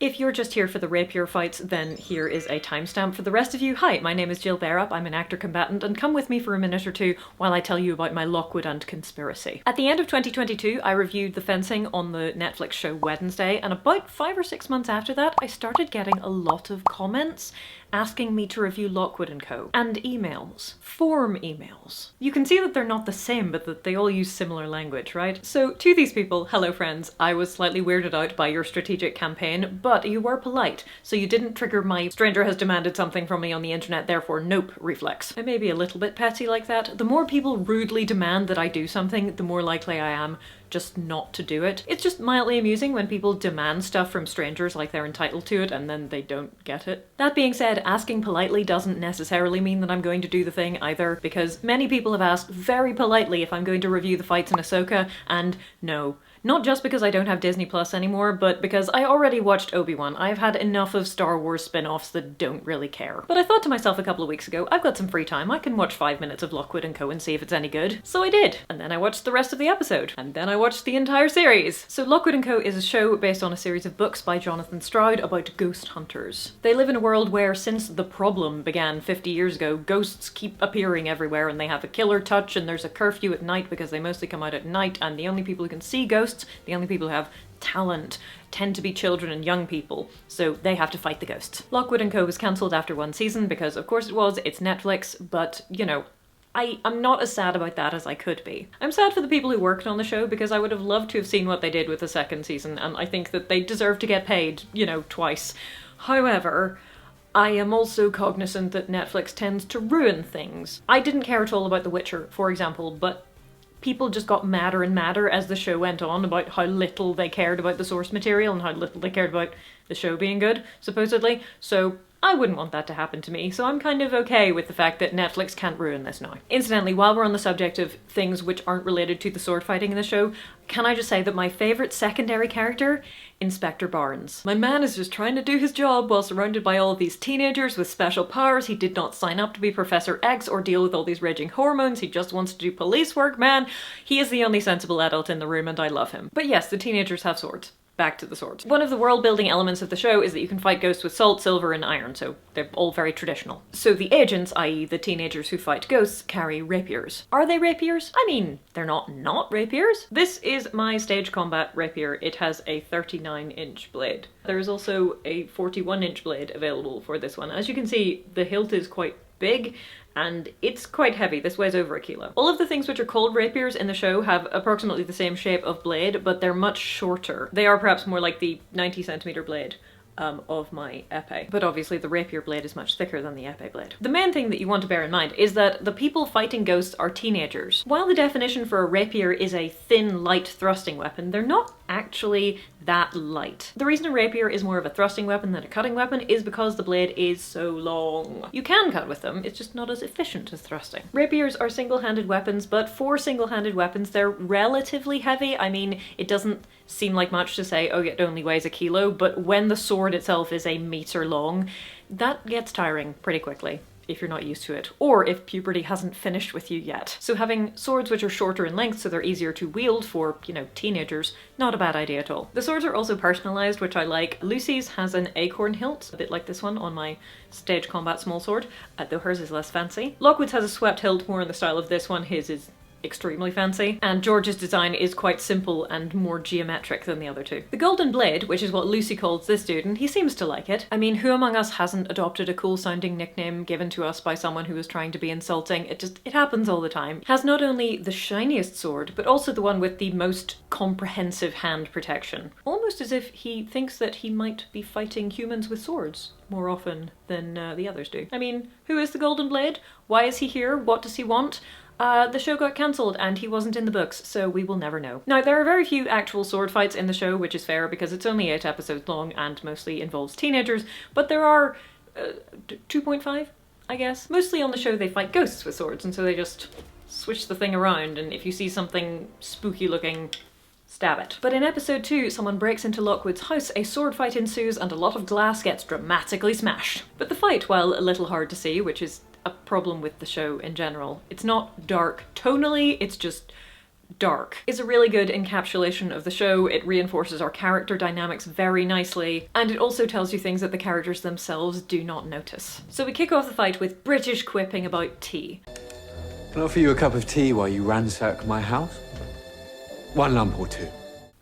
If you're just here for the rapier fights, then here is a timestamp for the rest of you. Hi, my name is Jill Bearup, I'm an actor combatant, and come with me for a minute or two while I tell you about my Lockwood and conspiracy. At the end of 2022, I reviewed the fencing on the Netflix show Wednesday, and about 5 or 6 months after that, I started getting a lot of comments asking me to review Lockwood Co. and emails. Form emails. You can see that they're not the same, but that they all use similar language, right? So to these people, hello friends, I was slightly weirded out by your strategic campaign, but you were polite, so you didn't trigger my stranger has demanded something from me on the internet, therefore nope reflex. I may be a little bit petty like that. The more people rudely demand that I do something, the more likely I am just not to do it. It's just mildly amusing when people demand stuff from strangers like they're entitled to it and then they don't get it. That being said, asking politely doesn't necessarily mean that I'm going to do the thing either, because many people have asked very politely if I'm going to review the fights in Ahsoka, and no. Not just because I don't have Disney Plus anymore, but because I already watched Obi-Wan. I've had enough of Star Wars spin-offs that don't really care. But I thought to myself a couple of weeks ago, I've got some free time, I can watch 5 minutes of Lockwood Co. and see if it's any good. So I did. And then I watched the rest of the episode. And then I watched the entire series. So Lockwood Co. is a show based on a series of books by Jonathan Stroud about ghost hunters. They live in a world where, since The Problem began 50 years ago, ghosts keep appearing everywhere and they have a killer touch and there's a curfew at night because they mostly come out at night, and the only people who can see ghosts, the only people who have talent, tend to be children and young people, so they have to fight the ghosts. Lockwood & Co. was cancelled after 1 season because of course it was, it's Netflix, but you know, I'm not as sad about that as I could be. I'm sad for the people who worked on the show because I would have loved to have seen what they did with the 2nd season, and I think that they deserve to get paid, you know, twice. However, I am also cognizant that Netflix tends to ruin things. I didn't care at all about The Witcher, for example, but people just got madder and madder as the show went on about how little they cared about the source material and how little they cared about the show being good, supposedly. So I wouldn't want that to happen to me, so I'm kind of okay with the fact that Netflix can't ruin this now. Incidentally, while we're on the subject of things which aren't related to the sword fighting in the show, can I just say that my favourite secondary character? Inspector Barnes. My man is just trying to do his job while surrounded by all of these teenagers with special powers. He did not sign up to be Professor X or deal with all these raging hormones. He just wants to do police work, man. He is the only sensible adult in the room and I love him. But yes, the teenagers have swords. Back to the swords. One of the world-building elements of the show is that you can fight ghosts with salt, silver, and iron, so they're all very traditional. So the agents, i.e. the teenagers who fight ghosts, carry rapiers. Are they rapiers? I mean, they're not rapiers. This is my stage combat rapier. It has a 39-inch blade. There is also a 41-inch blade available for this one. As you can see, the hilt is quite big, and it's quite heavy. This weighs over 1 kilo. All of the things which are called rapiers in the show have approximately the same shape of blade, but they're much shorter. They are perhaps more like the 90cm blade of my épée. But obviously the rapier blade is much thicker than the épée blade. The main thing that you want to bear in mind is that the people fighting ghosts are teenagers. While the definition for a rapier is a thin, light thrusting weapon, they're not actually that light. The reason a rapier is more of a thrusting weapon than a cutting weapon is because the blade is so long. You can cut with them, it's just not as efficient as thrusting. Rapiers are single-handed weapons, but for single-handed weapons they're relatively heavy. I mean, it doesn't seem like much to say, oh, it only weighs 1 kilo, but when the sword itself is 1 meter long, that gets tiring pretty quickly if you're not used to it, or if puberty hasn't finished with you yet. So having swords which are shorter in length so they're easier to wield for, you know, teenagers, not a bad idea at all. The swords are also personalized, which I like. Lucy's has an acorn hilt, a bit like this one on my stage combat small sword, though hers is less fancy. Lockwood's has a swept hilt, more in the style of this one. His is extremely fancy, and George's design is quite simple and more geometric than the other two. The golden blade, which is what Lucy calls this dude, and he seems to like it. I mean, who among us hasn't adopted a cool sounding nickname given to us by someone who was trying to be insulting? It happens all the time. Has not only the shiniest sword, but also the one with the most comprehensive hand protection. Almost as if he thinks that he might be fighting humans with swords more often than the others do. I mean, who is the golden blade? Why is he here? What does he want? The show got cancelled and he wasn't in the books, so we will never know. Now, there are very few actual sword fights in the show, which is fair because it's only 8 episodes long and mostly involves teenagers, but there are 2.5, I guess. Mostly on the show they fight ghosts with swords, and so they just switch the thing around, and if you see something spooky looking, stab it. But in episode 2, someone breaks into Lockwood's house, a sword fight ensues, and a lot of glass gets dramatically smashed. But the fight, while a little hard to see, which is a problem with the show in general, it's not dark tonally, it's just dark is a really good encapsulation of the show. It reinforces our character dynamics very nicely, and it also tells you things that the characters themselves do not notice. So we kick off the fight with British quipping about tea. Can I offer you a cup of tea while you ransack my house? 1 lump or 2.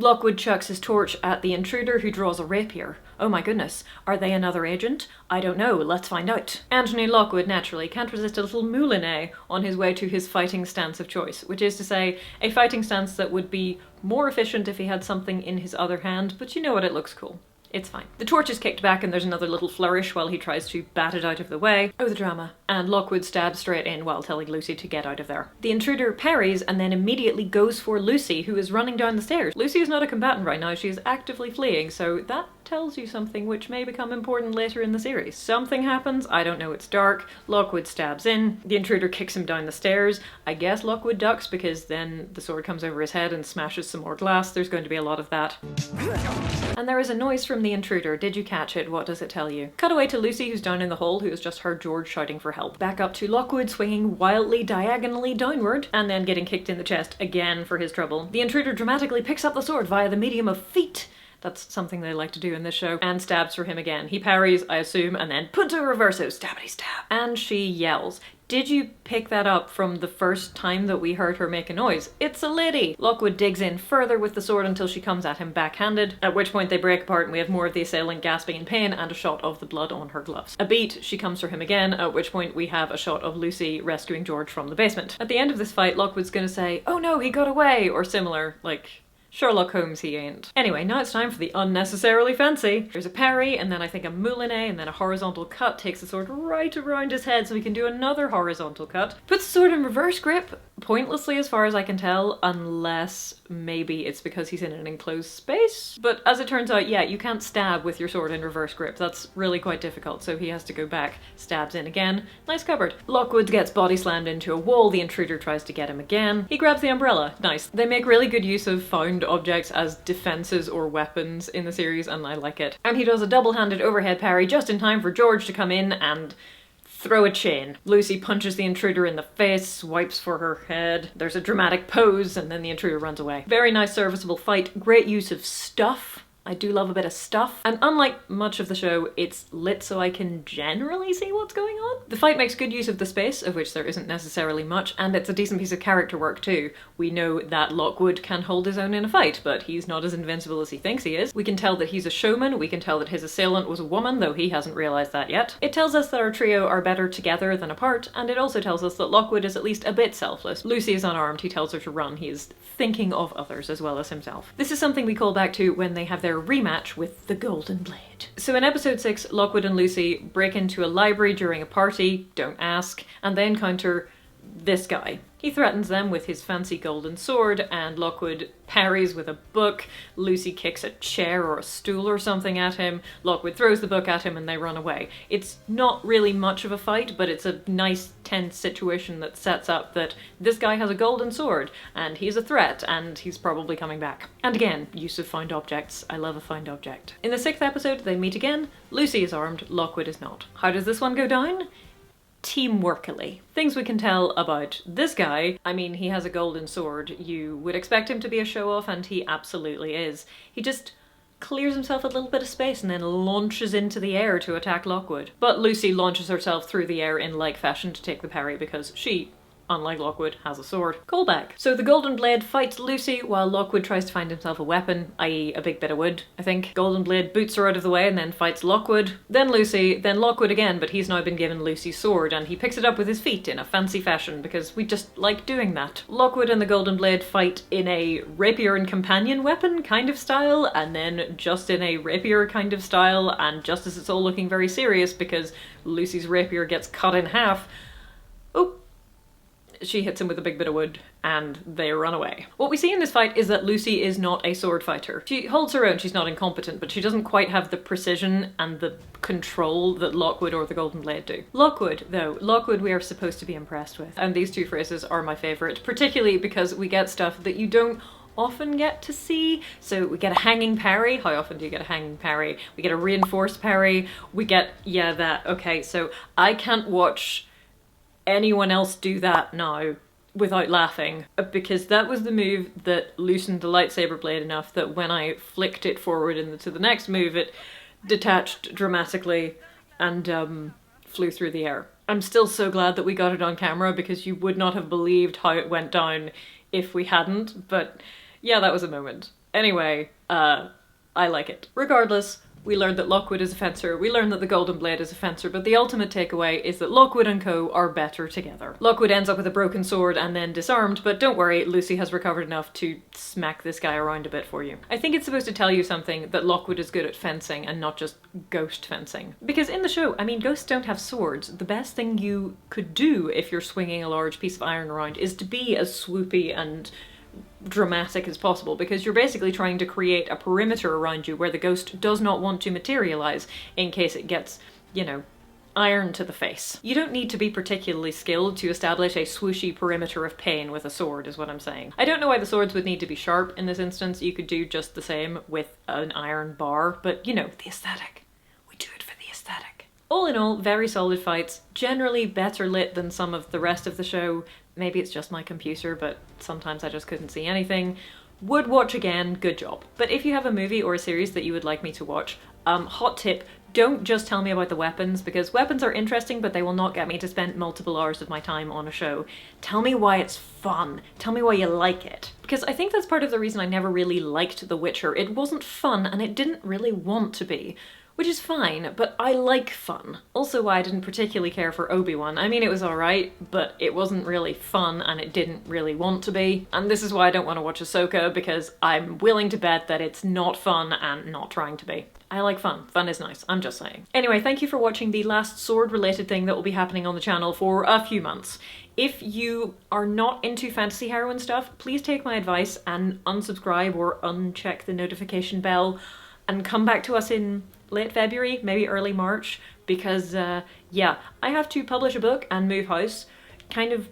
Lockwood chucks his torch at the intruder, who draws a rapier. Oh my goodness, are they another agent? I don't know, let's find out. Anthony Lockwood naturally can't resist a little moulinet on his way to his fighting stance of choice, which is to say, a fighting stance that would be more efficient if he had something in his other hand, but you know what, it looks cool. It's fine. The torch is kicked back and there's another little flourish while he tries to bat it out of the way. Oh, the drama. And Lockwood stabs straight in while telling Lucy to get out of there. The intruder parries and then immediately goes for Lucy, who is running down the stairs. Lucy is not a combatant right now, she is actively fleeing, so that tells you something which may become important later in the series. Something happens, I don't know, it's dark. Lockwood stabs in, the intruder kicks him down the stairs. I guess Lockwood ducks because then the sword comes over his head and smashes some more glass. There's going to be a lot of that. And there is a noise from the intruder. Did you catch it? What does it tell you? Cut away to Lucy, who's down in the hole, who has just heard George shouting for help. Back up to Lockwood, swinging wildly diagonally downward, and then getting kicked in the chest again for his trouble. The intruder dramatically picks up the sword via the medium of feet. That's something they like to do in this show. And stabs for him again. He parries, I assume, and then punto reverso, stabbity stab. And she yells. Did you pick that up from the first time that we heard her make a noise? It's a lady! Lockwood digs in further with the sword until she comes at him backhanded, at which point they break apart and we have more of the assailant gasping in pain and a shot of the blood on her gloves. A beat, she comes for him again, at which point we have a shot of Lucy rescuing George from the basement. At the end of this fight, Lockwood's gonna say, "Oh no, he got away," or similar, like Sherlock Holmes he ain't. Anyway, now it's time for the unnecessarily fancy. There's a parry, and then I think a moulinet, and then a horizontal cut takes the sword right around his head so we can do another horizontal cut. Puts the sword in reverse grip, pointlessly as far as I can tell, unless maybe it's because he's in an enclosed space. But as it turns out, yeah, you can't stab with your sword in reverse grip. That's really quite difficult, so he has to go back, stabs in again. Nice cupboard. Lockwood gets body slammed into a wall, the intruder tries to get him again. He grabs the umbrella. Nice. They make really good use of found objects as defenses or weapons in the series, and I like it. And he does a double-handed overhead parry just in time for George to come in and throw a chain. Lucy punches the intruder in the face, swipes for her head. There's a dramatic pose, and then the intruder runs away. Very nice, serviceable fight. Great use of stuff. I do love a bit of stuff. And unlike much of the show, it's lit so I can generally see what's going on. The fight makes good use of the space, of which there isn't necessarily much, and it's a decent piece of character work too. We know that Lockwood can hold his own in a fight, but he's not as invincible as he thinks he is. We can tell that he's a showman, we can tell that his assailant was a woman, though he hasn't realised that yet. It tells us that our trio are better together than apart, and it also tells us that Lockwood is at least a bit selfless. Lucy is unarmed, he tells her to run, he is thinking of others as well as himself. This is something we call back to when they have their rematch with the Golden Blade. So in episode 6, Lockwood and Lucy break into a library during a party, don't ask, and they encounter this guy. He threatens them with his fancy golden sword, and Lockwood parries with a book. Lucy kicks a chair or a stool or something at him. Lockwood throws the book at him and they run away. It's not really much of a fight, but it's a nice, tense situation that sets up that this guy has a golden sword, and he's a threat, and he's probably coming back. And again, use of found objects. I love a found object. In the 6th episode, they meet again. Lucy is armed, Lockwood is not. How does this one go down? Teamworkily. Things we can tell about this guy. I mean, he has a golden sword. You would expect him to be a show-off, and he absolutely is. He just clears himself a little bit of space and then launches into the air to attack Lockwood. But Lucy launches herself through the air in like fashion to take the parry because she, unlike Lockwood, has a sword. Callback. So the Golden Blade fights Lucy while Lockwood tries to find himself a weapon, i.e. a big bit of wood, I think. Golden Blade boots her out of the way and then fights Lockwood. Then Lucy, then Lockwood again, but he's now been given Lucy's sword and he picks it up with his feet in a fancy fashion because we just like doing that. Lockwood and the Golden Blade fight in a rapier and companion weapon kind of style, and then just in a rapier kind of style, and just as it's all looking very serious because Lucy's rapier gets cut in half, oh, she hits him with a big bit of wood and they run away. What we see in this fight is that Lucy is not a sword fighter. She holds her own, she's not incompetent, but she doesn't quite have the precision and the control that Lockwood or the Golden Blade do. Lockwood, though, Lockwood we are supposed to be impressed with. And these two phrases are my favourite, particularly because we get stuff that you don't often get to see. So we get a hanging parry. How often do you get a hanging parry? We get a reinforced parry. We get, yeah, that. Okay, so I can't watch anyone else do that now without laughing, because that was the move that loosened the lightsaber blade enough that when I flicked it forward into the next move, it detached dramatically and flew through the air. I'm still so glad that we got it on camera, because you would not have believed how it went down if we hadn't, but yeah, that was a moment. Anyway, I like it. Regardless, we learned that Lockwood is a fencer, we learned that the Golden Blade is a fencer, but the ultimate takeaway is that Lockwood Co are better together. Lockwood ends up with a broken sword and then disarmed, but don't worry, Lucy has recovered enough to smack this guy around a bit for you. I think it's supposed to tell you something, that Lockwood is good at fencing and not just ghost fencing. Because in the show, I mean, ghosts don't have swords. The best thing you could do if you're swinging a large piece of iron around is to be as swoopy and dramatic as possible, because you're basically trying to create a perimeter around you where the ghost does not want to materialize in case it gets, you know, iron to the face. You don't need to be particularly skilled to establish a swooshy perimeter of pain with a sword, is what I'm saying. I don't know why the swords would need to be sharp in this instance. You could do just the same with an iron bar, but you know, the aesthetic. We do it for the aesthetic. All in all, very solid fights, generally better lit than some of the rest of the show. Maybe it's just my computer, but sometimes I just couldn't see anything. Would watch again, good job. But if you have a movie or a series that you would like me to watch, hot tip, don't just tell me about the weapons, because weapons are interesting, but they will not get me to spend multiple hours of my time on a show. Tell me why it's fun. Tell me why you like it. Because I think that's part of the reason I never really liked The Witcher. It wasn't fun, and it didn't really want to be. Which is fine, but I like fun. Also why I didn't particularly care for Obi-Wan. I mean, it was alright, but it wasn't really fun and it didn't really want to be. And this is why I don't want to watch Ahsoka, because I'm willing to bet that it's not fun and not trying to be. I like fun. Fun is nice, I'm just saying. Anyway, thank you for watching the last sword-related thing that will be happening on the channel for a few months. If you are not into fantasy heroine stuff, please take my advice and unsubscribe or uncheck the notification bell and come back to us in late February, maybe early March, because yeah, I have to publish a book and move house, kind of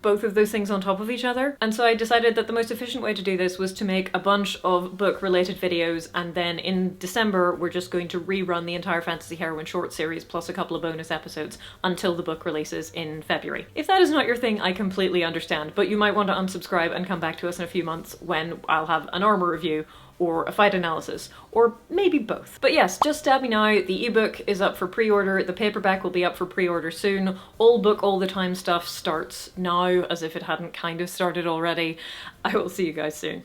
both of those things on top of each other. And so I decided that the most efficient way to do this was to make a bunch of book-related videos, and then in December we're just going to rerun the entire Fantasy Heroine short series plus a couple of bonus episodes until the book releases in February. If that is not your thing, I completely understand, but you might want to unsubscribe and come back to us in a few months when I'll have an armor review or a fight analysis, or maybe both. But yes, just stab me now. The ebook is up for pre-order, the paperback will be up for pre-order soon. All book all the time stuff starts now, as if it hadn't kind of started already. I will see you guys soon.